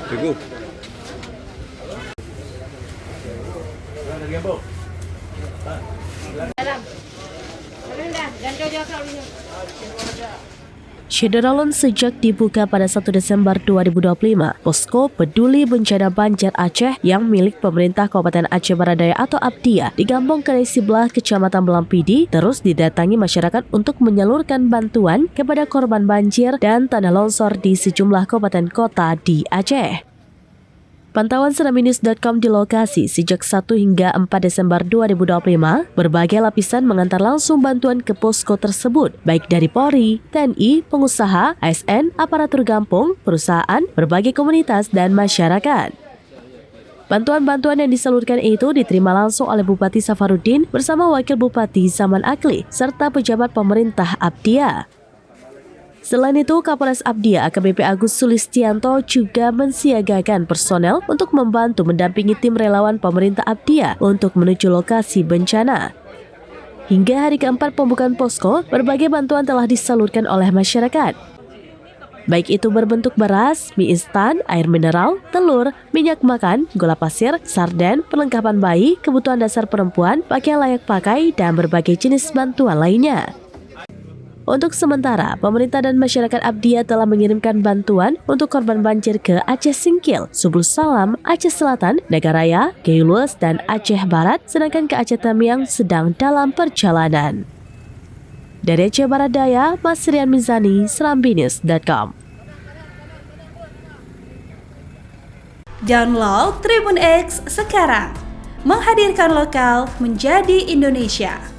Teguh. Syederalun sejak dibuka pada 1 Desember 2025, Posko Peduli Bencana Banjir Aceh yang milik pemerintah Kabupaten Aceh Barat Daya atau Apdia di Kampung Kerai Sebelah, Kecamatan Belampidi, terus didatangi masyarakat untuk menyalurkan bantuan kepada korban banjir dan tanah longsor di sejumlah kabupaten kota di Aceh. Pantauan Seraminius.com di lokasi sejak 1 hingga 4 Desember 2025, berbagai lapisan mengantar langsung bantuan ke posko tersebut, baik dari Polri, TNI, pengusaha, ASN, aparatur kampung, perusahaan, berbagai komunitas, dan masyarakat. Bantuan-bantuan yang disalurkan itu diterima langsung oleh Bupati Safarudin bersama Wakil Bupati Zaman Akli, serta pejabat pemerintah Apdia. Selain itu, Kapolres Apdia AKBP Agus Sulistianto juga mensiagakan personel untuk membantu mendampingi tim relawan pemerintah Apdia untuk menuju lokasi bencana. Hingga hari keempat pembukaan posko, berbagai bantuan telah disalurkan oleh masyarakat. Baik itu berbentuk beras, mie instan, air mineral, telur, minyak makan, gula pasir, sarden, perlengkapan bayi, kebutuhan dasar perempuan, pakaian layak pakai, dan berbagai jenis bantuan lainnya. Untuk sementara, pemerintah dan masyarakat Apdia telah mengirimkan bantuan untuk korban banjir ke Aceh Singkil, Subul Salam, Aceh Selatan, Nagaraya, Keulus, dan Aceh Barat, sedangkan ke Aceh Tamiang sedang dalam perjalanan. Dari Aceh Barat Daya, Mas Rian Mizani, Serambinews.com. Download Tribun X sekarang, menghadirkan lokal menjadi Indonesia.